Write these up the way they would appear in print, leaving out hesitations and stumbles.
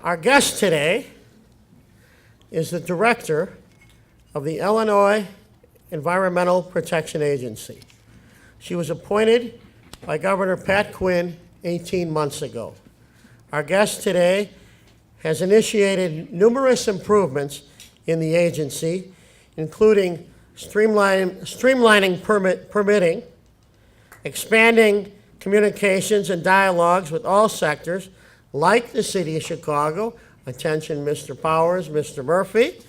Our guest today is the director of the Illinois Environmental Protection Agency. She was appointed by Governor Pat Quinn 18 months ago. Our guest today has initiated numerous improvements in the agency, including streamlining permitting, expanding communications and dialogues with all sectors, like the City of Chicago, attention Mr. Powers, Mr. Murphy,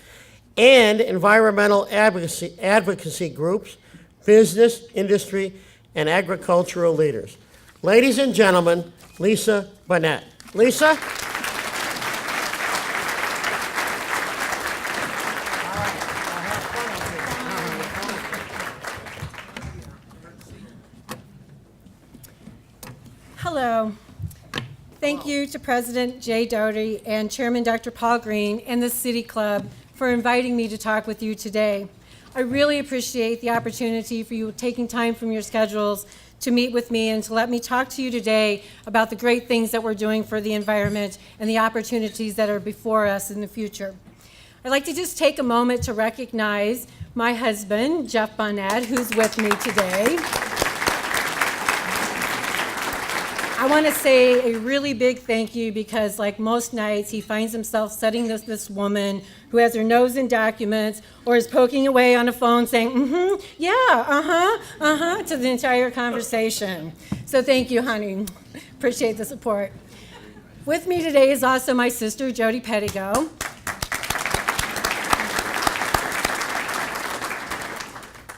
and environmental advocacy groups, business, industry, and agricultural leaders. Ladies and gentlemen, Lisa Bonnett. Lisa? Hello. Thank you to President Jay Doherty and Chairman Dr. Paul Green and the City Club for inviting me to talk with you today. I really appreciate the opportunity for you taking time from your schedules to meet with me and to let me talk to you today about the great things that we're doing for the environment and the opportunities that are before us in the future. I'd like to just take a moment to recognize my husband, Jeff Bonnett, who's with me today. I want to say a really big thank you because, like most nights, he finds himself studying this woman who has her nose in documents or is poking away on a phone saying, to the entire conversation. So thank you, honey. Appreciate the support. With me today is also my sister, Jody Pettigo.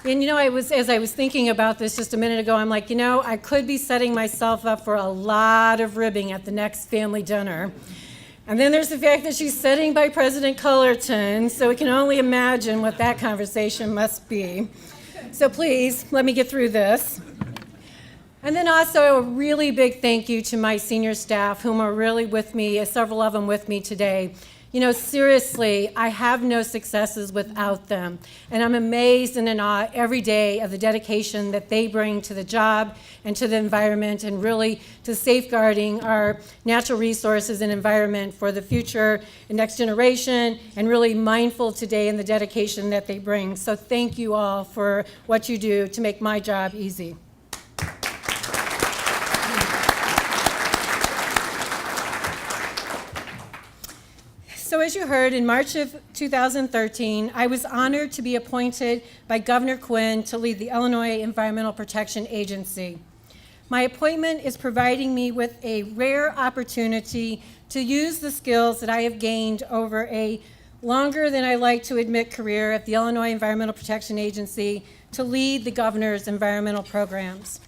And as I was thinking about this just a minute ago, I'm like, I could be setting myself up for a lot of ribbing at the next family dinner. And then there's the fact that she's sitting by President Cullerton, so we can only imagine what that conversation must be. So please, let me get through this. And then also a really big thank you to my senior staff, whom are really with me, several of them with me today. Seriously, I have no successes without them. And I'm amazed and in awe every day of the dedication that they bring to the job and to the environment and really to safeguarding our natural resources and environment for the future and next generation, and really mindful today in the dedication that they bring. So thank you all for what you do to make my job easy. So as you heard, in March of 2013, I was honored to be appointed by Governor Quinn to lead the Illinois Environmental Protection Agency. My appointment is providing me with a rare opportunity to use the skills that I have gained over a longer than I like to admit career at the Illinois Environmental Protection Agency to lead the governor's environmental programs.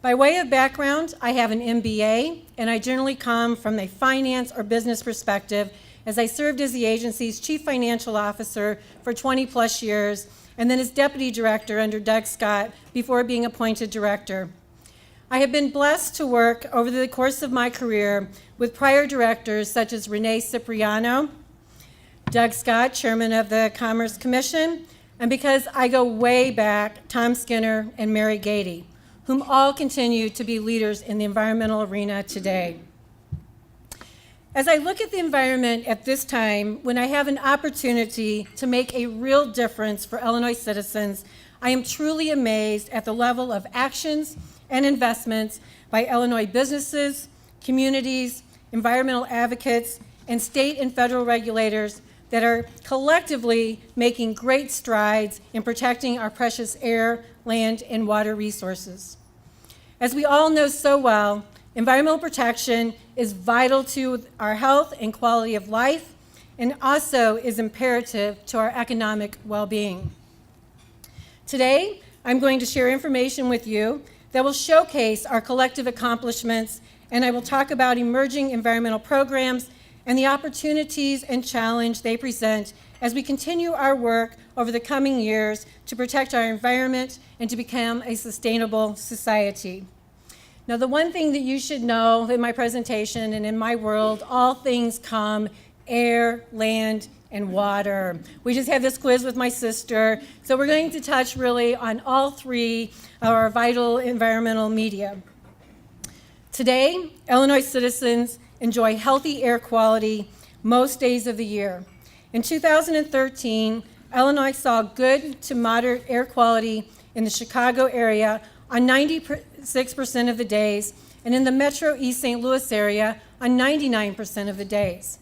By way of background, I have an MBA, and I generally come from a finance or business perspective, as I served as the agency's chief financial officer for 20 plus years, and then as deputy director under Doug Scott before being appointed director. I have been blessed to work over the course of my career with prior directors such as Renee Cipriano, Doug Scott, chairman of the Commerce Commission, and because I go way back, Tom Skinner and Mary Gady, whom all continue to be leaders in the environmental arena today. As I look at the environment at this time, when I have an opportunity to make a real difference for Illinois citizens, I am truly amazed at the level of actions and investments by Illinois businesses, communities, environmental advocates, and state and federal regulators that are collectively making great strides in protecting our precious air, land, and water resources. As we all know so well, environmental protection is vital to our health and quality of life, and also is imperative to our economic well-being. Today, I'm going to share information with you that will showcase our collective accomplishments, and I will talk about emerging environmental programs and the opportunities and challenge they present as we continue our work over the coming years to protect our environment and to become a sustainable society. Now, the one thing that you should know in my presentation and in my world, all things come: air, land, and water. We just had this quiz with my sister, so we're going to touch really on all three of our vital environmental media. Today, Illinois citizens enjoy healthy air quality most days of the year. In 2013, Illinois saw good to moderate air quality in the Chicago area on 96% of the days, and in the Metro East St. Louis area on 99% of the days.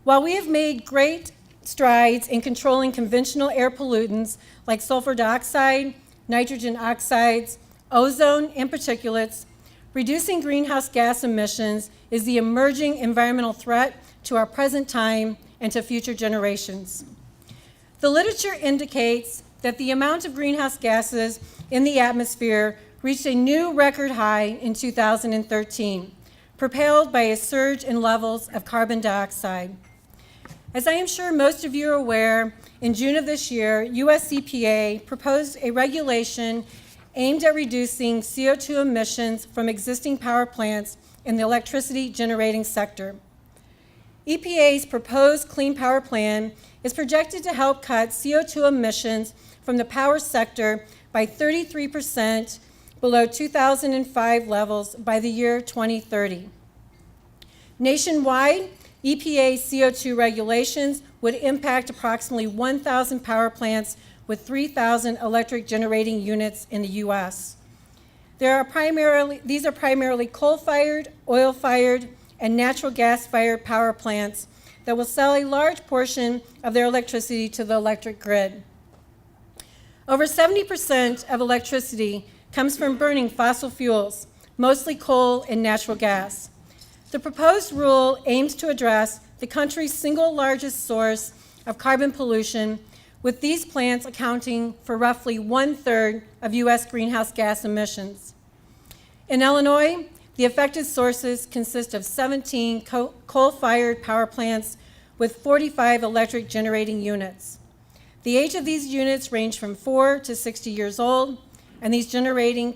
While we have made great strides in controlling conventional air pollutants like sulfur dioxide, nitrogen oxides, ozone, and particulates, reducing greenhouse gas emissions is the emerging environmental threat to our present time and to future generations. The literature indicates that the amount of greenhouse gases in the atmosphere reached a new record high in 2013, propelled by a surge in levels of carbon dioxide. As I am sure most of you are aware, in June of this year, US EPA proposed a regulation aimed at reducing CO2 emissions from existing power plants in the electricity generating sector. EPA's proposed Clean Power Plan is projected to help cut CO2 emissions from the power sector by 33% below 2005 levels by the year 2030. Nationwide, EPA's CO2 regulations would impact approximately 1,000 power plants with 3,000 electric generating units in the U.S. These are primarily coal-fired, oil-fired, and natural gas-fired power plants that will sell a large portion of their electricity to the electric grid. Over 70% of electricity comes from burning fossil fuels, mostly coal and natural gas. The proposed rule aims to address the country's single largest source of carbon pollution, with these plants accounting for roughly 1/3 of U.S. greenhouse gas emissions. In Illinois, the affected sources consist of 17 coal-fired power plants with 45 electric generating units. The age of these units range from 4 to 60 years old, and their generating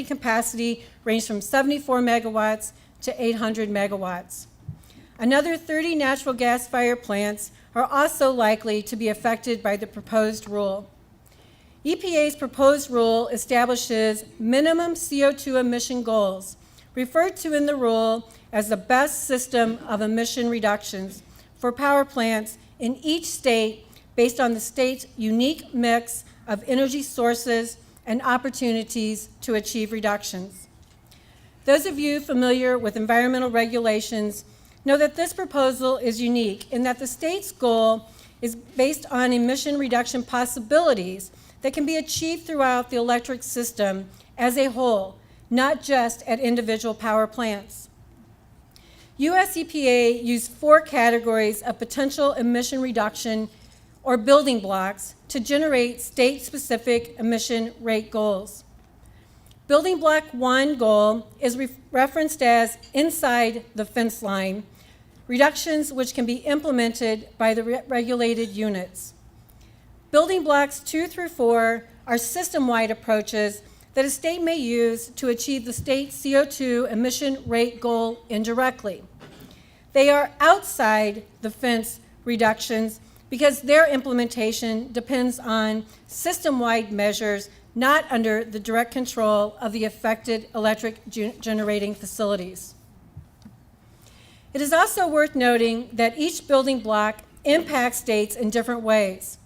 capacity range from 74 megawatts to 800 megawatts. Another 30 natural gas-fired plants are also likely to be affected by the proposed rule. EPA's proposed rule establishes minimum CO2 emission goals, referred to in the rule as the best system of emission reductions for power plants in each state based on the state's unique mix of energy sources and opportunities to achieve reductions. Those of you familiar with environmental regulations know that this proposal is unique in that the state's goal is based on emission reduction possibilities that can be achieved throughout the electric system as a whole, not just at individual power plants. US EPA used 4 categories of potential emission reduction or building blocks to generate state-specific emission rate goals. Building block 1 goal is referenced as inside the fence line, reductions which can be implemented by the regulated units. Building blocks 2 through 4 are system-wide approaches that a state may use to achieve the state CO2 emission rate goal indirectly. They are outside the fence reductions because their implementation depends on system-wide measures not under the direct control of the affected electric generating facilities. It is also worth noting that each building block impacts states in different ways.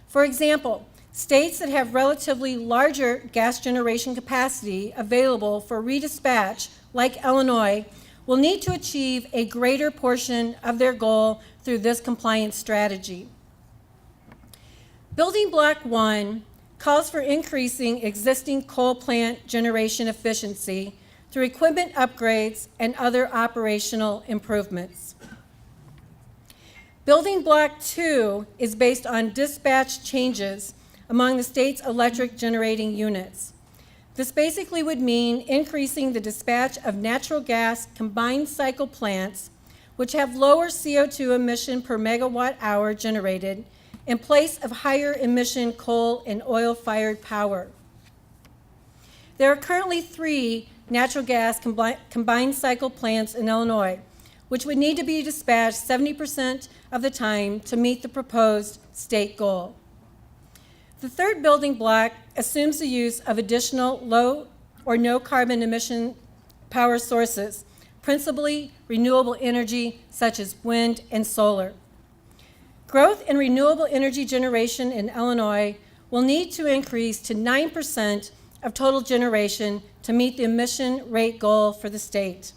For example, states that have relatively larger gas generation capacity available for redispatch, like Illinois, will need to achieve a greater portion of their goal through this compliance strategy. Building block 1 calls for increasing existing coal plant generation efficiency through equipment upgrades and other operational improvements. Building block 2 is based on dispatch changes among the state's electric generating units. This basically would mean increasing the dispatch of natural gas combined cycle plants, which have lower CO2 emission per megawatt hour generated, in place of higher emission coal and oil-fired power. There are currently 3 natural gas combined cycle plants in Illinois, which would need to be dispatched 70% of the time to meet the proposed state goal. The third building block assumes the use of additional low or no carbon emission power sources, principally renewable energy such as wind and solar. Growth in renewable energy generation in Illinois will need to increase to 9% of total generation to meet the emission rate goal for the state.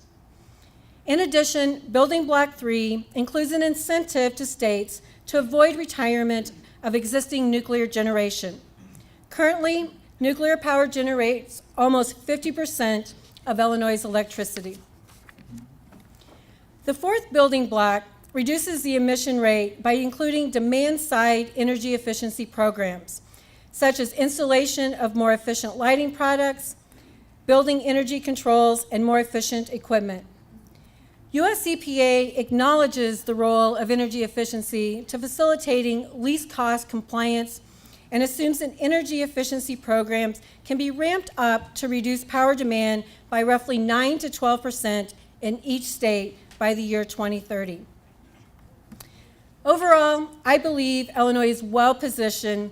In addition, Building Block 3 includes an incentive to states to avoid retirement of existing nuclear generation. Currently, nuclear power generates almost 50% of Illinois' electricity. The fourth building block reduces the emission rate by including demand-side energy efficiency programs, such as installation of more efficient lighting products, building energy controls, and more efficient equipment. US EPA acknowledges the role of energy efficiency to facilitating least cost compliance and assumes that energy efficiency programs can be ramped up to reduce power demand by roughly 9 to 12% in each state by the year 2030. Overall, I believe Illinois is well positioned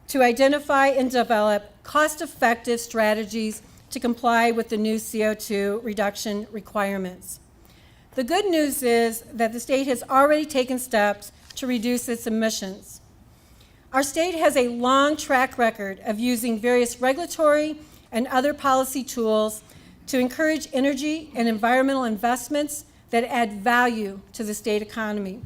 to identify and develop cost-effective strategies to comply with the new CO2 reduction requirements. The good news is that the state has already taken steps to reduce its emissions. Our state has a long track record of using various regulatory and other policy tools to encourage energy and environmental investments that add value to the state economy.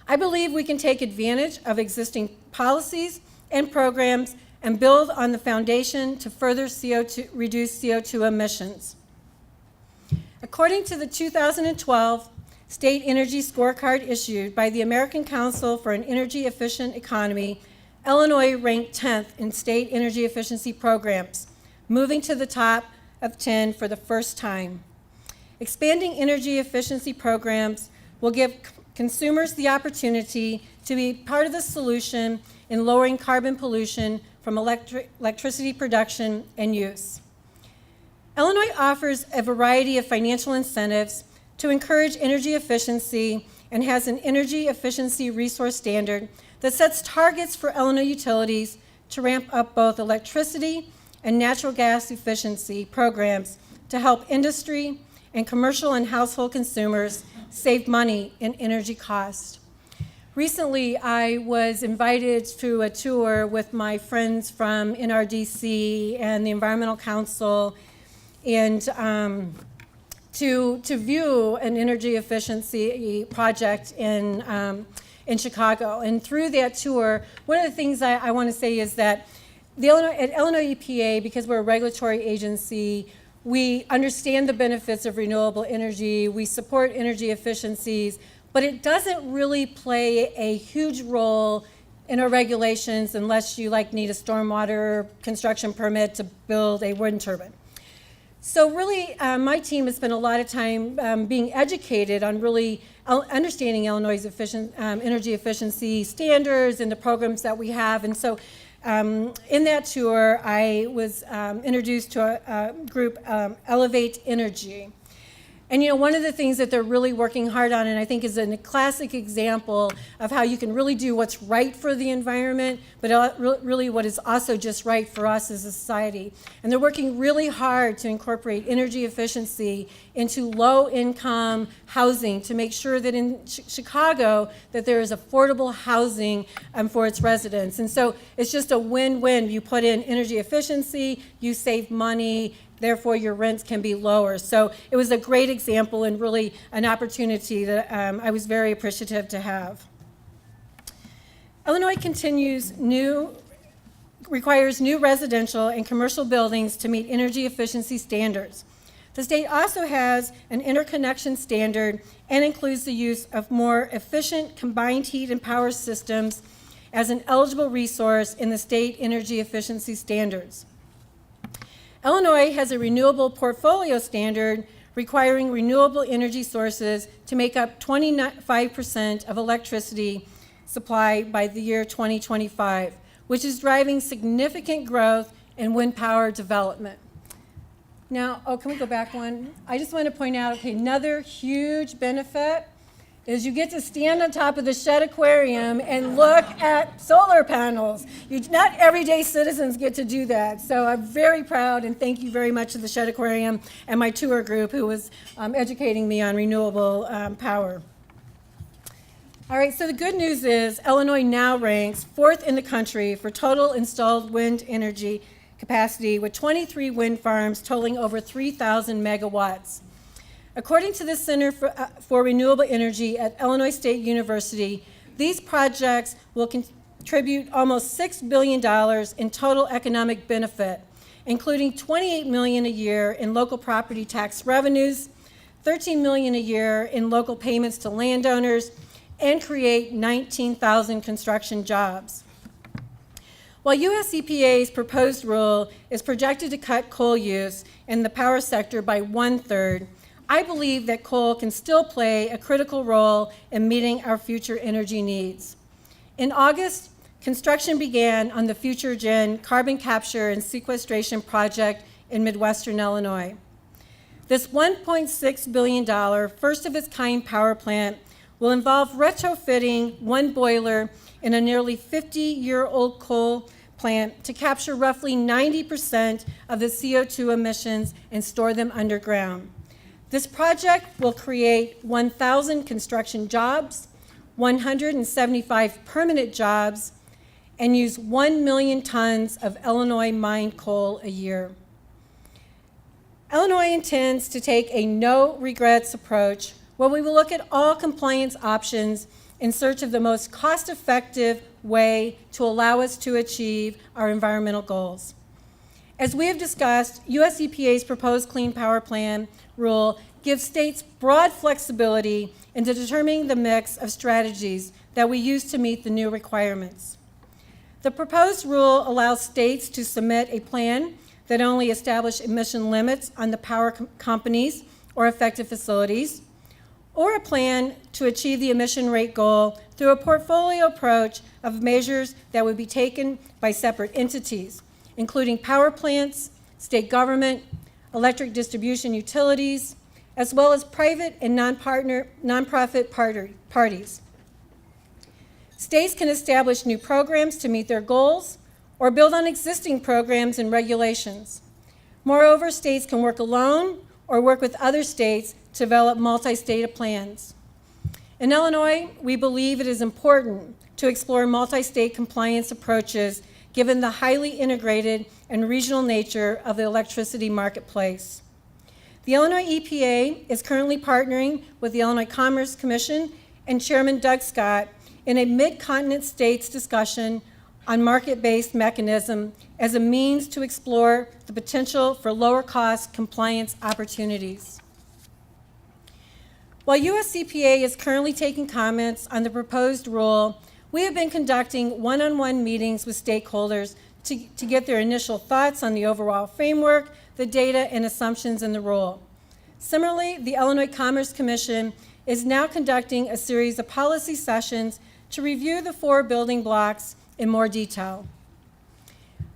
I believe we can take advantage of existing policies and programs and build on the foundation to further reduce CO2 emissions. According to the 2012 State Energy Scorecard issued by the American Council for an Energy Efficient Economy, Illinois ranked 10th in state energy efficiency programs, moving to the top of 10 for the first time. Expanding energy efficiency programs will give consumers the opportunity to be part of the solution in lowering carbon pollution from electricity production and use. Illinois offers a variety of financial incentives to encourage energy efficiency and has an energy efficiency resource standard that sets targets for Illinois utilities to ramp up both electricity and natural gas efficiency programs to help industry and commercial and household consumers save money in energy costs. Recently, I was invited to a tour with my friends from NRDC and the Environmental Council and to view an energy efficiency project in Chicago. And through that tour, one of the things I want to say is that at Illinois EPA, because we're a regulatory agency, we understand the benefits of renewable energy, we support energy efficiencies, but it doesn't really play a huge role in our regulations unless you need a stormwater construction permit to build a wind turbine. So really, my team has spent a lot of time being educated on really understanding Illinois' energy efficiency standards and the programs that we have. And so in that tour, I was introduced to a group, Elevate Energy. And one of the things that they're really working hard on, and I think is a classic example of how you can really do what's right for the environment, but really what is also just right for us as a society. And they're working really hard to incorporate energy efficiency into low-income housing to make sure that in Chicago that there is affordable housing for its residents. And so it's just a win-win. You put in energy efficiency, you save money, therefore your rents can be lower. So it was a great example and really an opportunity that I was very appreciative to have. Illinois requires new residential and commercial buildings to meet energy efficiency standards. The state also has an interconnection standard and includes the use of more efficient combined heat and power systems as an eligible resource in the state energy efficiency standards. Illinois has a renewable portfolio standard requiring renewable energy sources to make up 25% of electricity supply by the year 2025, which is driving significant growth in wind power development. Now, can we go back one? I just want to point out, another huge benefit is you get to stand on top of the Shedd Aquarium and look at solar panels. Not everyday citizens get to do that. So I'm very proud, and thank you very much to the Shedd Aquarium and my tour group who was educating me on renewable power. All right, so the good news is Illinois now ranks 4th in the country for total installed wind energy capacity, with 23 wind farms totaling over 3,000 megawatts. According to the Center for Renewable Energy at Illinois State University, these projects will contribute almost $6 billion in total economic benefit, including $28 million a year in local property tax revenues, $13 million a year in local payments to landowners, and create 19,000 construction jobs. While US EPA's proposed rule is projected to cut coal use in the power sector by 1/3, I believe that coal can still play a critical role in meeting our future energy needs. In August, construction began on the Future Gen carbon capture and sequestration project in Midwestern Illinois. This $1.6 billion, first-of-its-kind power plant will involve retrofitting one boiler in a nearly 50-year-old coal plant to capture roughly 90% of the CO2 emissions and store them underground. This project will create 1,000 construction jobs, 175 permanent jobs, and use 1 million tons of Illinois mined coal a year. Illinois intends to take a no-regrets approach where we will look at all compliance options in search of the most cost-effective way to allow us to achieve our environmental goals. As we have discussed, US EPA's proposed Clean Power Plan rule gives states broad flexibility in determining the mix of strategies that we use to meet the new requirements. The proposed rule allows states to submit a plan that only establishes emission limits on the power companies or affected facilities, or a plan to achieve the emission rate goal through a portfolio approach of measures that would be taken by separate entities, including power plants, state government, electric distribution utilities, as well as private and nonprofit parties. States can establish new programs to meet their goals or build on existing programs and regulations. Moreover, states can work alone or work with other states to develop multi-state plans. In Illinois, we believe it is important to explore multi-state compliance approaches given the highly integrated and regional nature of the electricity marketplace. The Illinois EPA is currently partnering with the Illinois Commerce Commission and Chairman Doug Scott in a mid-continent states discussion on market-based mechanism as a means to explore the potential for lower-cost compliance opportunities. While US EPA is currently taking comments on the proposed rule, we have been conducting one-on-one meetings with stakeholders to get their initial thoughts on the overall framework, the data, and assumptions in the rule. Similarly, the Illinois Commerce Commission is now conducting a series of policy sessions to review the 4 building blocks in more detail.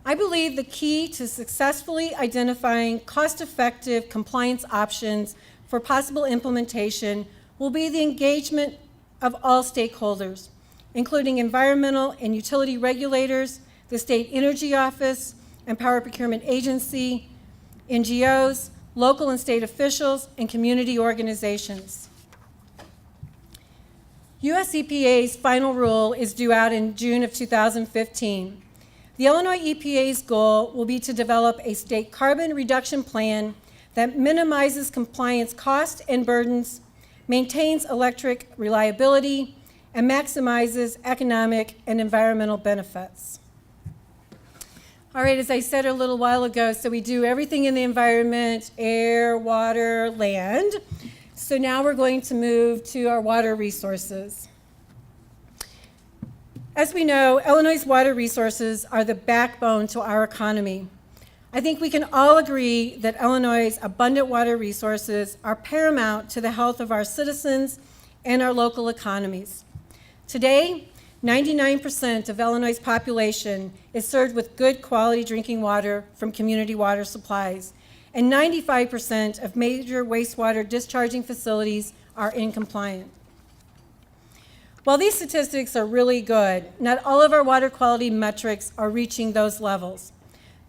I believe the key to successfully identifying cost-effective compliance options for possible implementation will be the engagement of all stakeholders, including environmental and utility regulators, the State Energy Office and Power Procurement Agency, NGOs, local and state officials, and community organizations. US EPA's final rule is due out in June of 2015. The Illinois EPA's goal will be to develop a state carbon reduction plan that minimizes compliance costs and burdens, maintains electric reliability, and maximizes economic and environmental benefits. All right, as I said a little while ago, so we do everything in the environment: air, water, land. So now we're going to move to our water resources. As we know, Illinois' water resources are the backbone to our economy. I think we can all agree that Illinois' abundant water resources are paramount to the health of our citizens and our local economies. Today, 99% of Illinois' population is served with good quality drinking water from community water supplies, and 95% of major wastewater discharging facilities are in compliance. While these statistics are really good, not all of our water quality metrics are reaching those levels.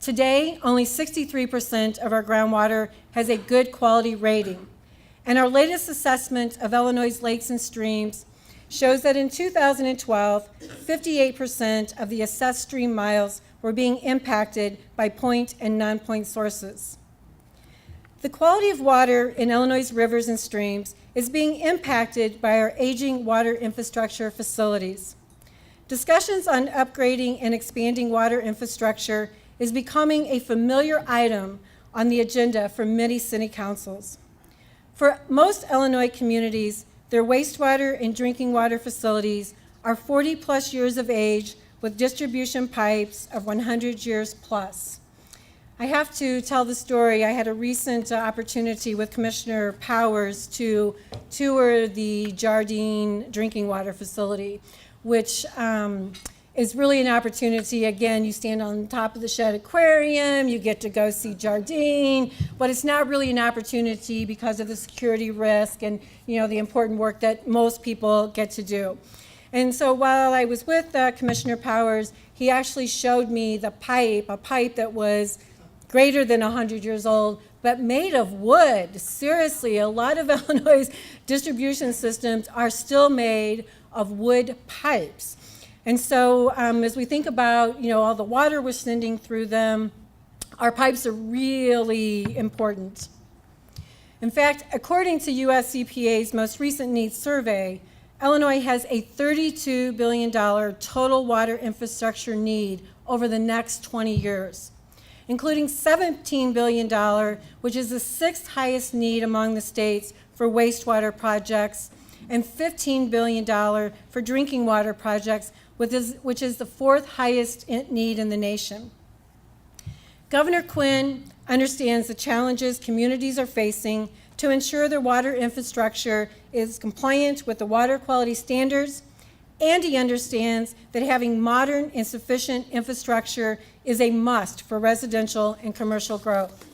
Today, only 63% of our groundwater has a good quality rating. And our latest assessment of Illinois' lakes and streams shows that in 2012, 58% of the assessed stream miles were being impacted by point and non-point sources. The quality of water in Illinois' rivers and streams is being impacted by our aging water infrastructure facilities. Discussions on upgrading and expanding water infrastructure is becoming a familiar item on the agenda for many city councils. For most Illinois communities, their wastewater and drinking water facilities are 40-plus years of age with distribution pipes of 100 years plus. I have to tell the story. I had a recent opportunity with Commissioner Powers to tour the Jardine drinking water facility, which is really an opportunity. Again, you stand on top of the Shed Aquarium, you get to go see Jardine, but it's not really an opportunity because of the security risk and the important work that most people get to do. And so while I was with Commissioner Powers, he actually showed me the pipe, a pipe that was greater than 100 years old, but made of wood. Seriously, a lot of Illinois' distribution systems are still made of wood pipes. And so as we think about, all the water we're sending through them, our pipes are really important. In fact, according to US EPA's most recent needs survey, Illinois has a $32 billion total water infrastructure need over the next 20 years, including $17 billion, which is the sixth highest need among the states for wastewater projects, and $15 billion for drinking water projects, which is the fourth highest need in the nation. Governor Quinn understands the challenges communities are facing to ensure their water infrastructure is compliant with the water quality standards, and he understands that having modern and sufficient infrastructure is a must for residential and commercial growth.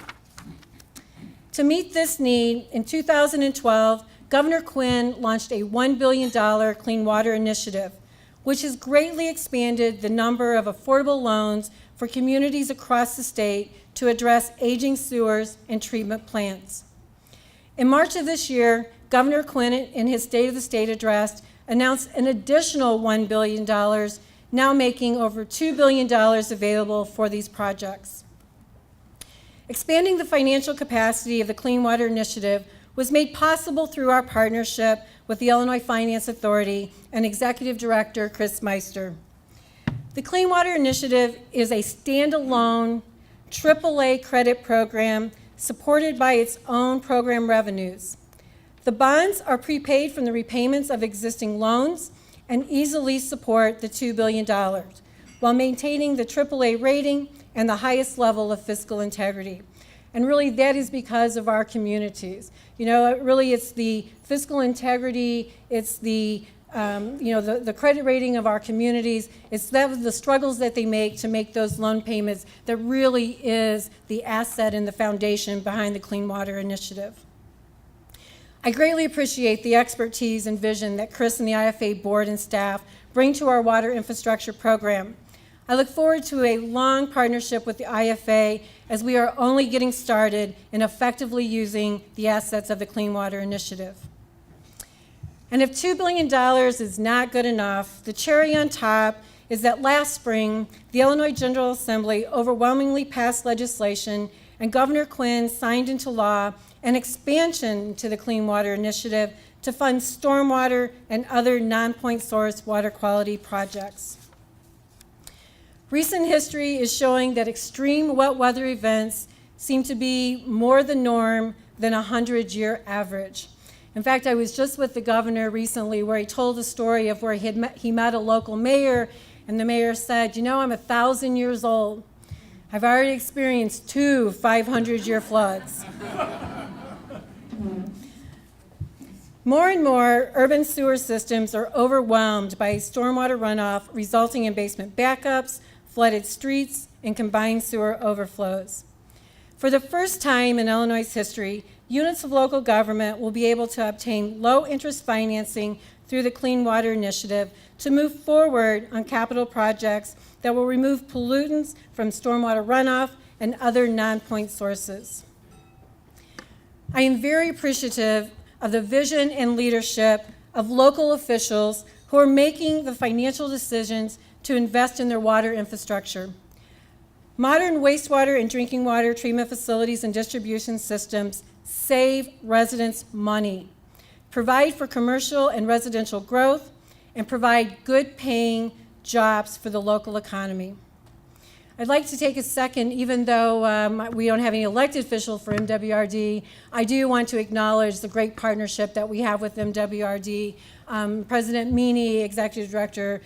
To meet this need, in 2012, Governor Quinn launched a $1 billion Clean Water Initiative, which has greatly expanded the number of affordable loans for communities across the state to address aging sewers and treatment plants. In March of this year, Governor Quinn, in his State of the State address, announced an additional $1 billion, now making over $2 billion available for these projects. Expanding the financial capacity of the Clean Water Initiative was made possible through our partnership with the Illinois Finance Authority and Executive Director Chris Meister. The Clean Water Initiative is a standalone AAA credit program supported by its own program revenues. The bonds are prepaid from the repayments of existing loans and easily support the $2 billion, while maintaining the AAA rating and the highest level of fiscal integrity. And really, that is because of our communities. Really, it's the fiscal integrity, it's the credit rating of our communities, it's the struggles that they make to make those loan payments that really is the asset and the foundation behind the Clean Water Initiative. I greatly appreciate the expertise and vision that Chris and the IFA board and staff bring to our water infrastructure program. I look forward to a long partnership with the IFA as we are only getting started in effectively using the assets of the Clean Water Initiative. And if $2 billion is not good enough, the cherry on top is that last spring, the Illinois General Assembly overwhelmingly passed legislation and Governor Quinn signed into law an expansion to the Clean Water Initiative to fund stormwater and other non-point source water quality projects. Recent history is showing that extreme wet weather events seem to be more the norm than a 100-year average. In fact, I was just with the governor recently where he told a story of where he met a local mayor, and the mayor said, I'm 1,000 years old. I've already experienced 2 500-year floods. More and more urban sewer systems are overwhelmed by stormwater runoff, resulting in basement backups, flooded streets, and combined sewer overflows. For the first time in Illinois' history, units of local government will be able to obtain low-interest financing through the Clean Water Initiative to move forward on capital projects that will remove pollutants from stormwater runoff and other non-point sources. I am very appreciative of the vision and leadership of local officials who are making the financial decisions to invest in their water infrastructure. Modern wastewater and drinking water treatment facilities and distribution systems save residents money, provide for commercial and residential growth, and provide good-paying jobs for the local economy. I'd like to take a second, even though we don't have any elected official for MWRD, I do want to acknowledge the great partnership that we have with MWRD. President Meany, Executive Director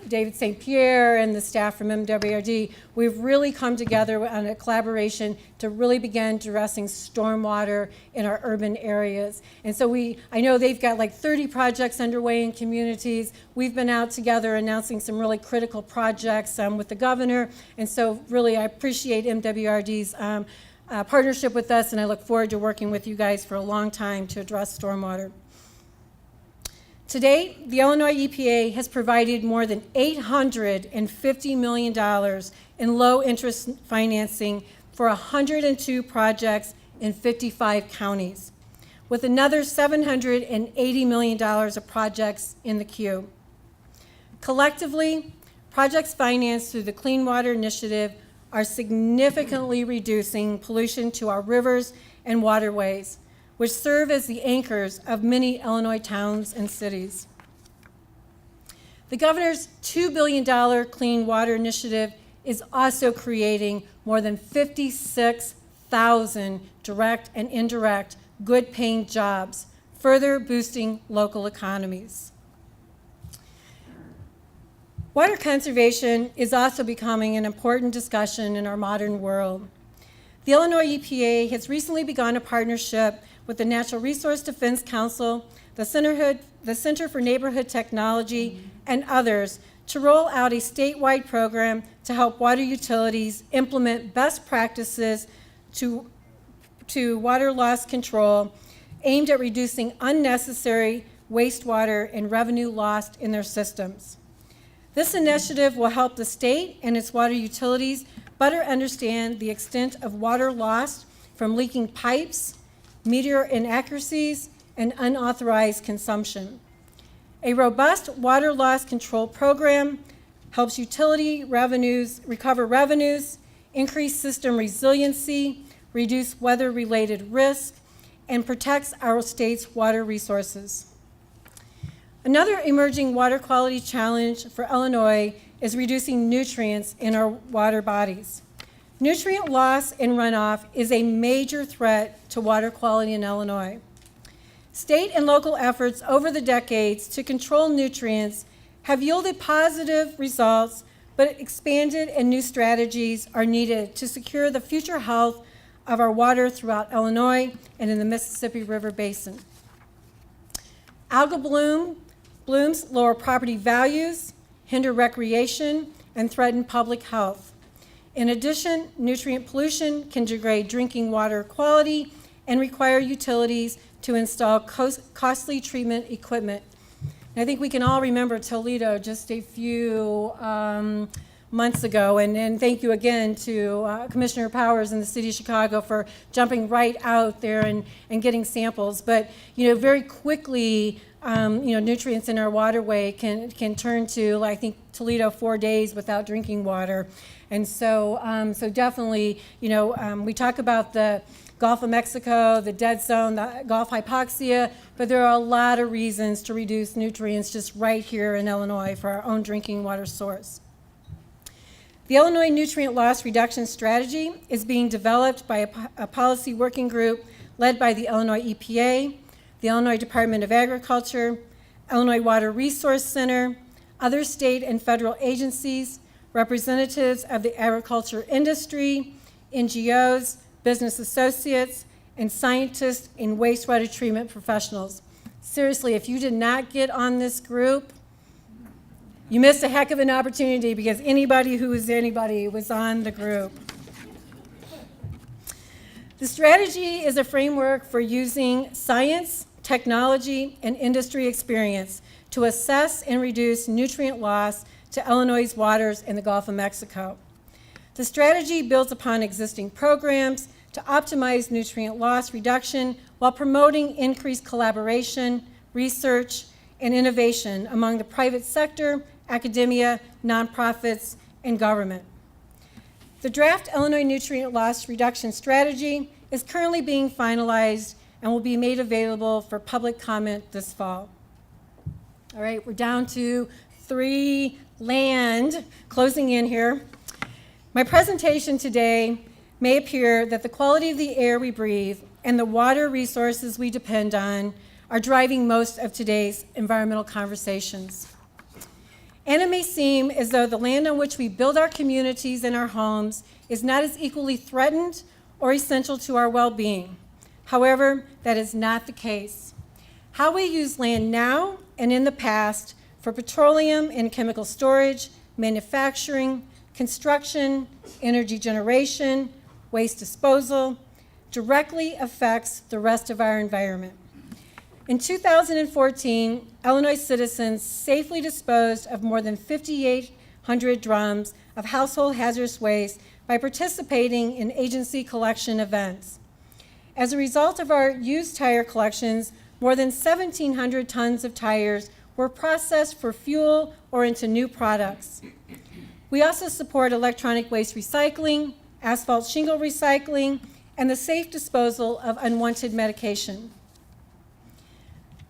David St. Pierre, and the staff from MWRD, we've really come together on a collaboration to really begin addressing stormwater in our urban areas. And so I know they've got like 30 projects underway in communities. We've been out together announcing some really critical projects with the governor. And so really I appreciate MWRD's partnership with us, and I look forward to working with you guys for a long time to address stormwater. To date, the Illinois EPA has provided more than $850 million in low-interest financing for 102 projects in 55 counties, with another $780 million of projects in the queue. Collectively, projects financed through the Clean Water Initiative are significantly reducing pollution to our rivers and waterways, which serve as the anchors of many Illinois towns and cities. The governor's $2 billion Clean Water Initiative is also creating more than 56,000 direct and indirect good-paying jobs, further boosting local economies. Water conservation is also becoming an important discussion in our modern world. The Illinois EPA has recently begun a partnership with the Natural Resource Defense Council, the Center for Neighborhood Technology, and others to roll out a statewide program to help water utilities implement best practices to water loss control aimed at reducing unnecessary wastewater and revenue lost in their systems. This initiative will help the state and its water utilities better understand the extent of water lost from leaking pipes, meter inaccuracies, and unauthorized consumption. A robust water loss control program helps utility revenues recover revenues, increase system resiliency, reduce weather-related risk, and protects our state's water resources. Another emerging water quality challenge for Illinois is reducing nutrients in our water bodies. Nutrient loss and runoff is a major threat to water quality in Illinois. State and local efforts over the decades to control nutrients have yielded positive results, but expanded and new strategies are needed to secure the future health of our water throughout Illinois and in the Mississippi River Basin. Algal blooms lower property values, hinder recreation, and threaten public health. In addition, nutrient pollution can degrade drinking water quality and require utilities to install costly treatment equipment. And I think we can all remember Toledo just a few months ago, and thank you again to Commissioner Powers and the City of Chicago for jumping right out there and getting samples. But very quickly, nutrients in our waterway can turn to, I think, Toledo 4 days without drinking water. And so definitely, we talk about the Gulf of Mexico, the dead zone, the Gulf hypoxia, but there are a lot of reasons to reduce nutrients just right here in Illinois for our own drinking water source. The Illinois Nutrient Loss Reduction Strategy is being developed by a policy working group led by the Illinois EPA, the Illinois Department of Agriculture, Illinois Water Resource Center, other state and federal agencies, representatives of the agriculture industry, NGOs, business associates, and scientists and wastewater treatment professionals. Seriously, if you did not get on this group, you missed a heck of an opportunity, because anybody who is anybody was on the group. The strategy is a framework for using science, technology, and industry experience to assess and reduce nutrient loss to Illinois' waters in the Gulf of Mexico. The strategy builds upon existing programs to optimize nutrient loss reduction while promoting increased collaboration, research, and innovation among the private sector, academia, nonprofits, and government. The draft Illinois Nutrient Loss Reduction Strategy is currently being finalized and will be made available for public comment this fall. All right, we're down to 3 land, closing in here. My presentation today may appear that the quality of the air we breathe and the water resources we depend on are driving most of today's environmental conversations. And it may seem as though the land on which we build our communities and our homes is not as equally threatened or essential to our well-being. However, that is not the case. How we use land now and in the past for petroleum and chemical storage, manufacturing, construction, energy generation, waste disposal, directly affects the rest of our environment. In 2014, Illinois citizens safely disposed of more than 5,800 drums of household hazardous waste by participating in agency collection events. As a result of our used tire collections, more than 1,700 tons of tires were processed for fuel or into new products. We also support electronic waste recycling, asphalt shingle recycling, and the safe disposal of unwanted medication.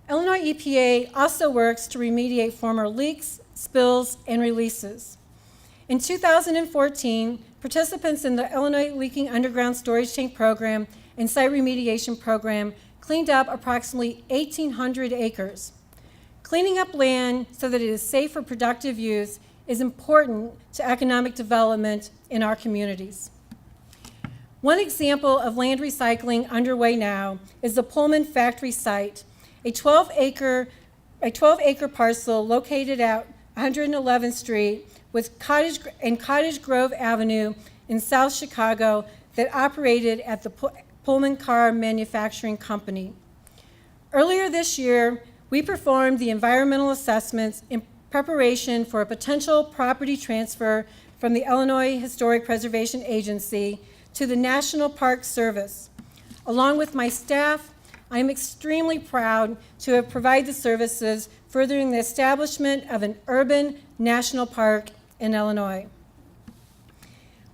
Illinois EPA also works to remediate former leaks, spills, and releases. In 2014, participants in the Illinois Leaking Underground Storage Tank Program and Site Remediation Program cleaned up approximately 1,800 acres. Cleaning up land so that it is safe for productive use is important to economic development in our communities. One example of land recycling underway now is the Pullman factory site, a 12-acre parcel located at 111th Street with Cottage Grove Avenue in South Chicago that operated at the Pullman Car Manufacturing Company. Earlier this year, we performed the environmental assessments in preparation for a potential property transfer from the Illinois Historic Preservation Agency to the National Park Service. Along with my staff, I am extremely proud to have provided the services furthering the establishment of an urban national park in Illinois.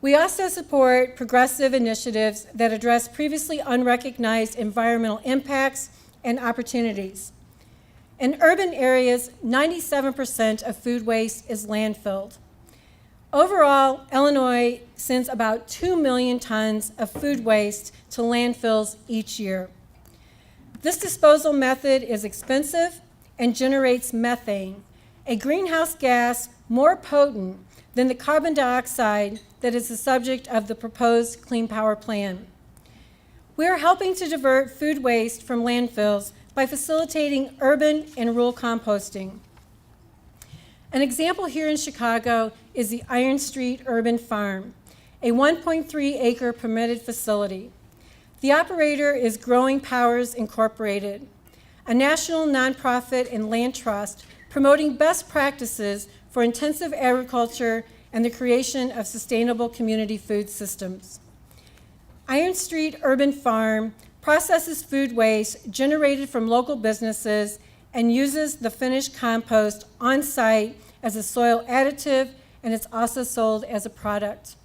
We also support progressive initiatives that address previously unrecognized environmental impacts and opportunities. In urban areas, 97% of food waste is landfilled. Overall, Illinois sends about 2 million tons of food waste to landfills each year. This disposal method is expensive and generates methane, a greenhouse gas more potent than the carbon dioxide that is the subject of the proposed Clean Power Plan. We are helping to divert food waste from landfills by facilitating urban and rural composting. An example here in Chicago is the Iron Street Urban Farm, a 1.3-acre permitted facility. The operator is Growing Powers Incorporated, a national nonprofit and land trust promoting best practices for intensive agriculture and the creation of sustainable community food systems. Iron Street Urban Farm processes food waste generated from local businesses and uses the finished compost on site as a soil additive, and it's also sold as a product.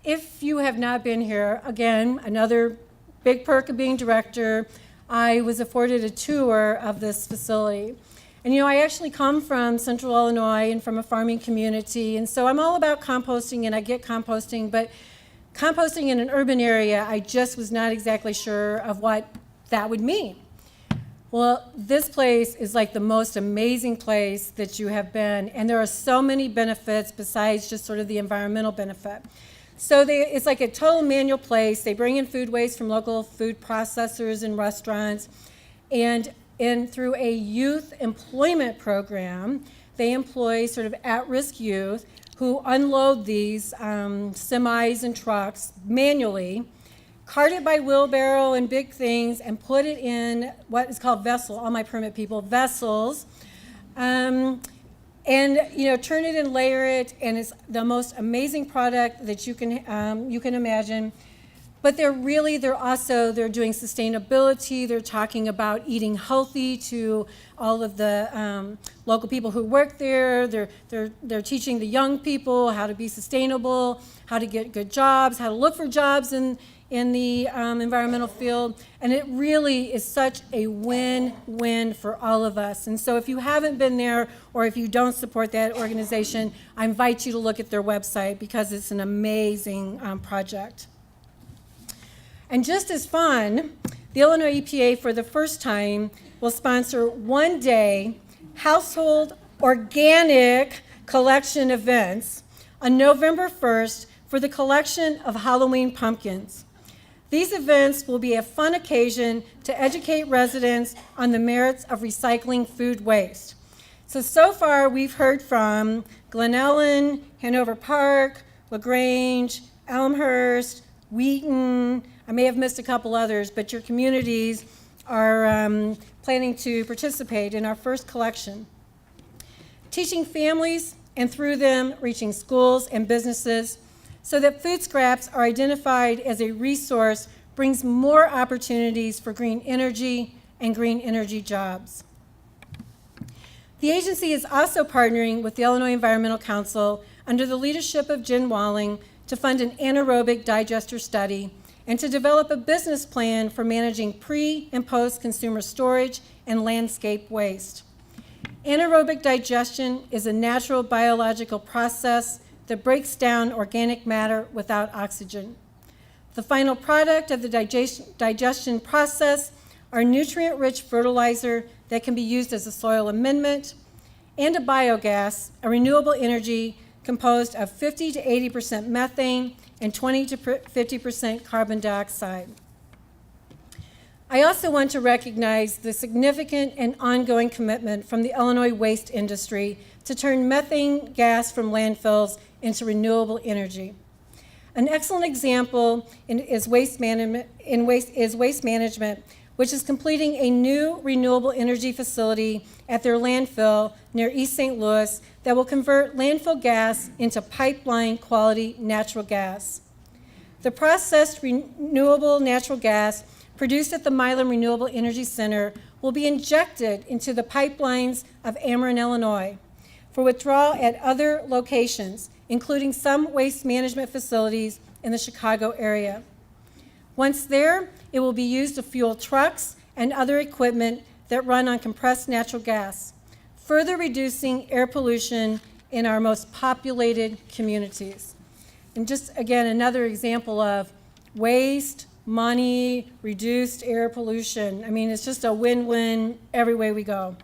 If you have not been here, again, another big perk of being director, I was afforded a tour of this facility. And I actually come from Central Illinois and from a farming community, and so I'm all about composting, and I get composting, but composting in an urban area, I just was not exactly sure of what that would mean. Well, this place is like the most amazing place that you have been, and there are so many benefits besides just sort of the environmental benefit. So it's like a total manual place. They bring in food waste from local food processors and restaurants, and through a youth employment program, they employ sort of at-risk youth who unload these semis and trucks manually, cart it by wheelbarrow and big things, and put it in what is called vessel, all my permit people, vessels, and turn it and layer it, and it's the most amazing product that you can imagine. But they're doing sustainability. They're talking about eating healthy to all of the local people who work there. They're teaching the young people how to be sustainable, how to get good jobs, how to look for jobs in the environmental field. And it really is such a win-win for all of us. And so if you haven't been there, or if you don't support that organization, I invite you to look at their website, because it's an amazing project. And just as fun, the Illinois EPA, for the first time, will sponsor one-day household organic collection events on November 1st for the collection of Halloween pumpkins. These events will be a fun occasion to educate residents on the merits of recycling food waste. So far we've heard from Glen Ellen, Hanover Park, LaGrange, Elmhurst, Wheaton. I may have missed a couple others, but your communities are planning to participate in our first collection. Teaching families, and through them reaching schools and businesses, so that food scraps are identified as a resource, brings more opportunities for green energy and green energy jobs. The agency is also partnering with the Illinois Environmental Council under the leadership of Jen Walling to fund an anaerobic digester study and to develop a business plan for managing pre- and post-consumer storage and landscape waste. Anaerobic digestion is a natural biological process that breaks down organic matter without oxygen. The final product of the digestion process are nutrient-rich fertilizer that can be used as a soil amendment, and a biogas, a renewable energy composed of 50 to 80% methane and 20 to 50% carbon dioxide. I also want to recognize the significant and ongoing commitment from the Illinois waste industry to turn methane gas from landfills into renewable energy. An excellent example is waste management, which is completing a new renewable energy facility at their landfill near East St. Louis that will convert landfill gas into pipeline quality natural gas. The processed renewable natural gas produced at the Milam Renewable Energy Center will be injected into the pipelines of Ameren, Illinois, for withdrawal at other locations, including some waste management facilities in the Chicago area. Once there, it will be used to fuel trucks and other equipment that run on compressed natural gas, further reducing air pollution in our most populated communities. And just, again, another example of waste, money, reduced air pollution. I mean, it's just a win-win every way we go.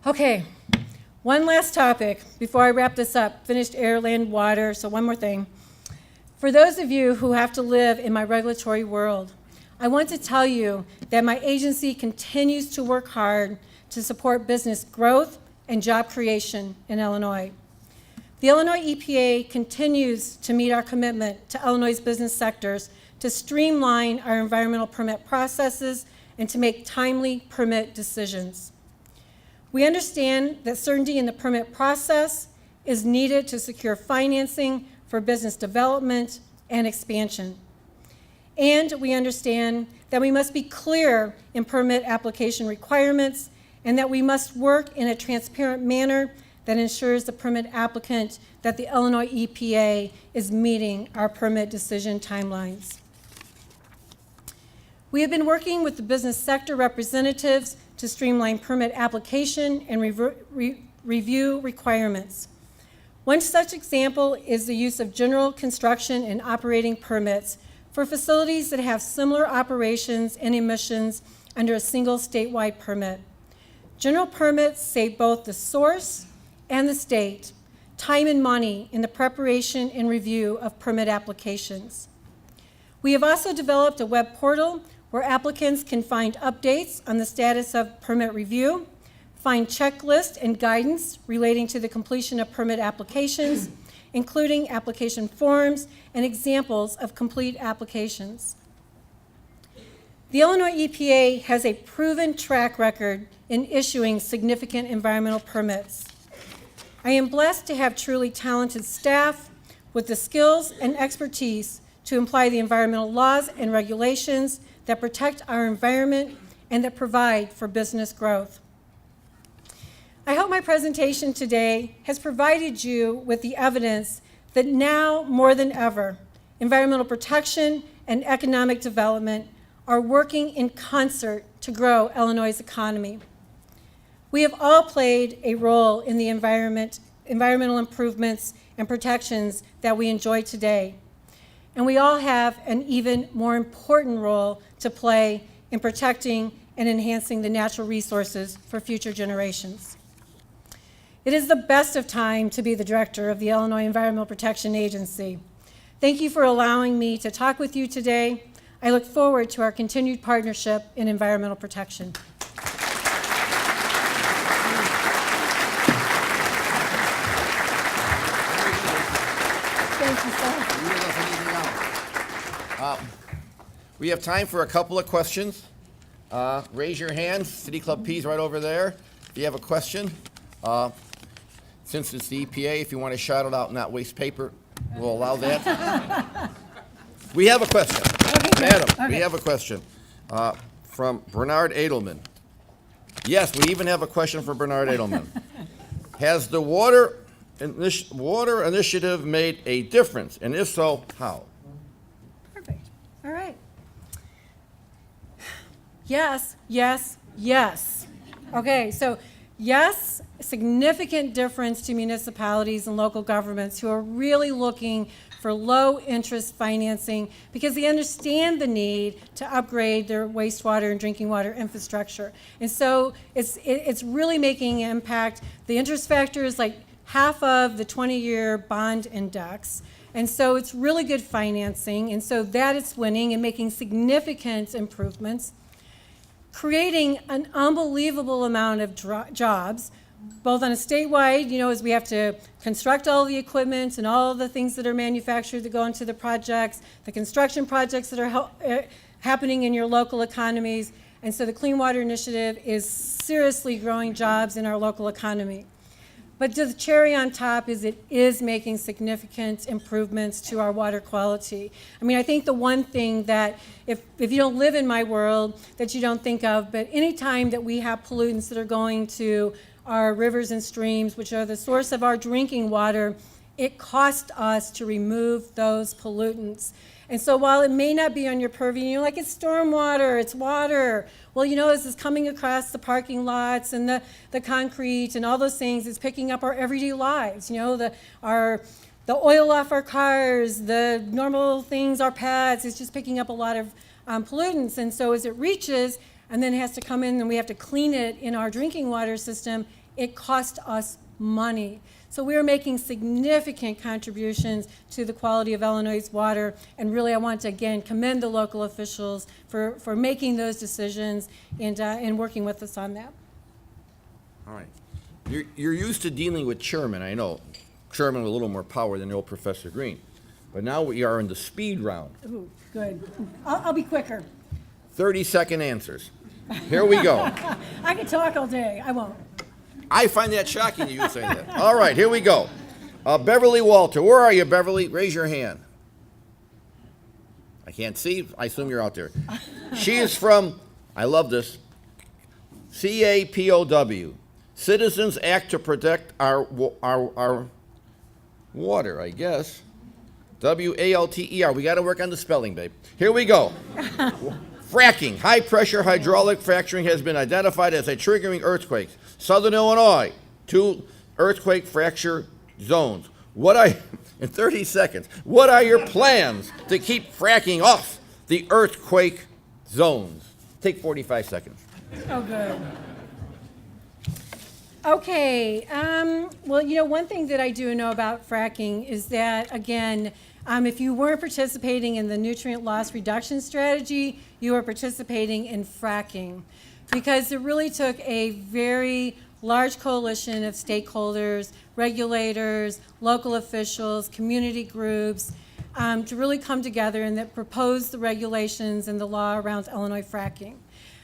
Okay, one last topic before I wrap this up. Finished air, land, water, so one more thing. For those of you who have to live in my regulatory world, I want to tell you that my agency continues to work hard to support business growth and job creation in Illinois. The Illinois EPA continues to meet our commitment to Illinois' business sectors to streamline our environmental permit processes and to make timely permit decisions. We understand that certainty in the permit process is needed to secure financing for business development and expansion. And we understand that we must be clear in permit application requirements and that we must work in a transparent manner that ensures the permit applicant that the Illinois EPA is meeting our permit decision timelines. We have been working with the business sector representatives to streamline permit application and review requirements. One such example is the use of general construction and operating permits for facilities that have similar operations and emissions under a single statewide permit. General permits save both the source and the state time and money in the preparation and review of permit applications. We have also developed a web portal where applicants can find updates on the status of permit review, find checklists and guidance relating to the completion of permit applications, including application forms and examples of complete applications. The Illinois EPA has a proven track record in issuing significant environmental permits. I am blessed to have truly talented staff with the skills and expertise to apply the environmental laws and regulations that protect our environment and that provide for business growth. I hope my presentation today has provided you with the evidence that now more than ever, environmental protection and economic development are working in concert to grow Illinois' economy. We have all played a role in the environmental improvements and protections that we enjoy today. And we all have an even more important role to play in protecting and enhancing the natural resources for future generations. It is the best of time to be the director of the Illinois Environmental Protection Agency. Thank you for allowing me to talk with you today. I look forward to our continued partnership in environmental protection. Thank you, sir. We have time for a couple of questions. Raise your hand. City Club P is right over there. If you have a question, since it's the EPA, if you want to shout it out and not waste paper, we'll allow that. We have a question. Okay, Madam, okay. we have a question from Bernard Edelman. Yes, we even have a question for Bernard Edelman. Has the water initiative made a difference? And if so, how? Perfect. All right. Yes, yes, yes. Okay, so yes, significant difference to municipalities and local governments who are really looking for low-interest financing because they understand the need to upgrade their wastewater and drinking water infrastructure. And so it's really making an impact. The interest factor is like half of the 20-year bond index. And so it's really good financing. And so that is winning and making significant improvements, creating an unbelievable amount of jobs, both on a statewide, as we have to construct all the equipment and all the things that are manufactured that go into the projects, the construction projects that are happening in your local economies. And so the Clean Water Initiative is seriously growing jobs in our local economy. But the cherry on top is it is making significant improvements to our water quality. I mean, I think the one thing that, if you don't live in my world, that you don't think of, but any time that we have pollutants that are going to our rivers and streams, which are the source of our drinking water, it costs us to remove those pollutants. And so while it may not be on your purview, you're like, it's stormwater, it's water. Well, as it's coming across the parking lots and the concrete and all those things, it's picking up our everyday lives. The oil off our cars, the normal things, our pets, it's just picking up a lot of pollutants. And so as it reaches and then it has to come in and we have to clean it in our drinking water system, it costs us money. So we are making significant contributions to the quality of Illinois' water, and really I want to, again, commend the local officials for making those decisions and working with us on that. All right. You're used to dealing with chairman, I know. Chairman with a little more power than the old Professor Green. But now we are in the speed round. Ooh, good. I'll be quicker. 30-second answers. Here we go. I can talk all day. I won't. I find that shocking that you say that. All right, here we go. Beverly Walter. Where are you, Beverly? Raise your hand. I can't see. I assume you're out there. She is from, I love this, CAPOW. Citizens Act to Protect Our Water, I guess. WALTER. We got to work on the spelling, babe. Here we go. Fracking. High-pressure hydraulic fracturing has been identified as a triggering earthquake. Southern Illinois, 2 earthquake fracture zones. In 30 seconds, what are your plans to keep fracking off the earthquake zones? Take 45 seconds. Oh, good. Okay. Well, one thing that I do know about fracking is that, again, if you weren't participating in the nutrient loss reduction strategy, you are participating in fracking, because it really took a very large coalition of stakeholders, regulators, local officials, community groups, to really come together and that propose the regulations and the law around Illinois fracking.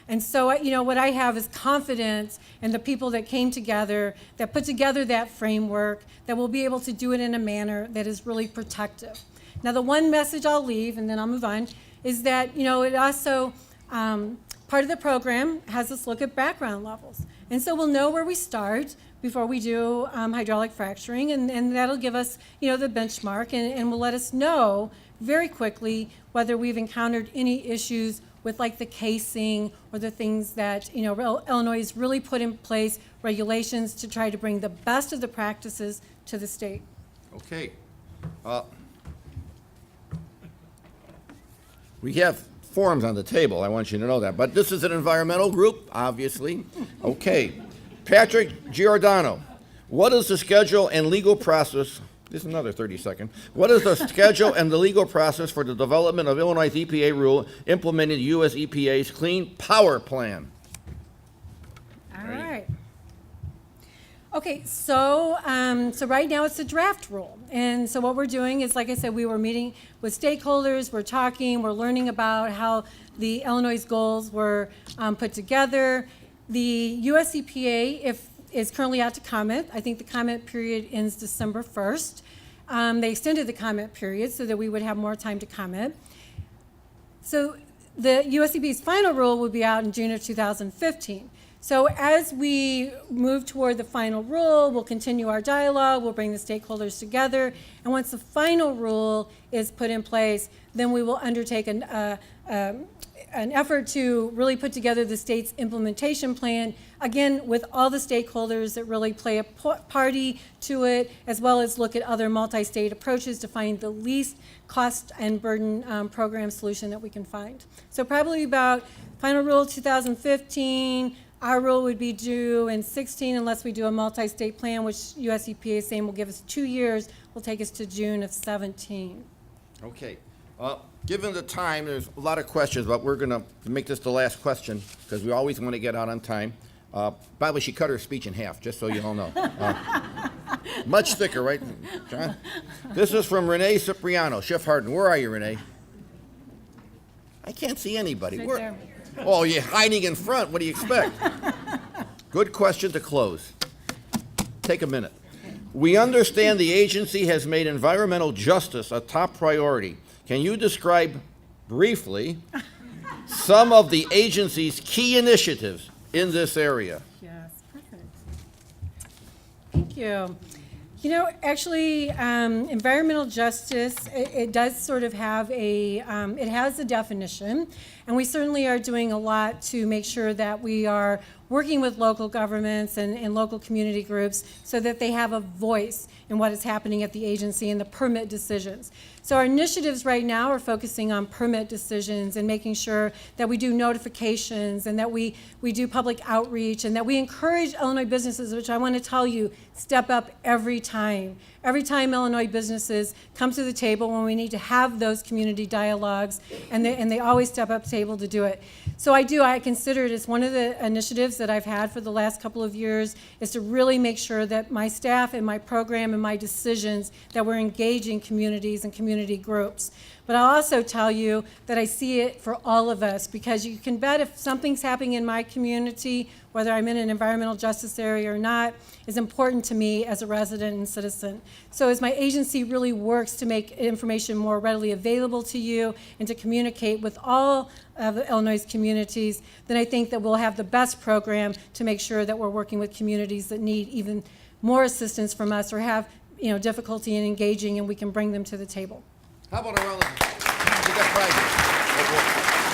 And so, what I have is confidence in the people that came together, that put together that framework, that will be able to do it in a manner that is really protective. Now, the one message I'll leave, and then I'll move on, is that, it also, part of the program has us look at background levels. And so we'll know where we start before we do hydraulic fracturing, and that'll give us, the benchmark, and will let us know very quickly whether we've encountered any issues with like the casing or the things that, Illinois has really put in place regulations to try to bring the best of the practices to the state. Okay. We have forms on the table, I want you to know that. But this is an environmental group, obviously. Okay. Patrick Giordano, what is the schedule and legal process? This is another 30-second. What is the schedule and the legal process for the development of Illinois EPA rule implementing U.S. EPA's Clean Power Plan? All right. Okay, so right now it's a draft rule. And so what we're doing is, like I said, we were meeting with stakeholders, we're talking, we're learning about how the Illinois goals were put together. The U.S. EPA is currently out to comment. I think the comment period ends December 1st. They extended the comment period so that we would have more time to comment. So the U.S. EPA's final rule will be out in June of 2015. So as we move toward the final rule, we'll continue our dialogue, we'll bring the stakeholders together, and once the final rule is put in place, then we will undertake an effort to really put together the state's implementation plan, again, with all the stakeholders that really play a party to it, as well as look at other multi-state approaches to find the least cost and burden program solution that we can find. So probably about final rule 2015, our rule would be due in 16 unless we do a multi-state plan, which US EPA is saying will give us 2 years, will take us to June of 17. Okay. Given the time, there's a lot of questions, but we're going to make this the last question because we always want to get out on time. By the way, she cut her speech in half, just so you all know. Much thicker, right, John? This is from Renee Cipriano, Chef Hardin. Where are you, Renee? I can't see anybody. Right Where? there. Oh, you're hiding in front. What do you expect? Good question to close. Take a minute. We understand the agency has made environmental justice a top priority. Can you describe briefly some of the agency's key initiatives in this area? Yes, perfect. Thank you. Actually, environmental justice, it does sort of have it has a definition, and we certainly are doing a lot to make sure that we are working with local governments and local community groups so that they have a voice in what is happening at the agency and the permit decisions. So our initiatives right now are focusing on permit decisions and making sure that we do notifications and that we do public outreach and that we encourage Illinois businesses, which I want to tell you, step up every time. Every time Illinois businesses come to the table when we need to have those community dialogues, and they always step up to the table to do it. So I consider it as one of the initiatives that I've had for the last couple of years is to really make sure that my staff and my program and my decisions that we're engaging communities and community groups. But I'll also tell you that I see it for all of us because you can bet if something's happening in my community, whether I'm in an environmental justice area or not, is important to me as a resident and citizen. So as my agency really works to make information more readily available to you and to communicate with all of Illinois' communities, then I think that we'll have the best program to make sure that we're working with communities that need even more assistance from us or have difficulty in engaging, and we can bring them to the table. How about a round of applause? You got prizes.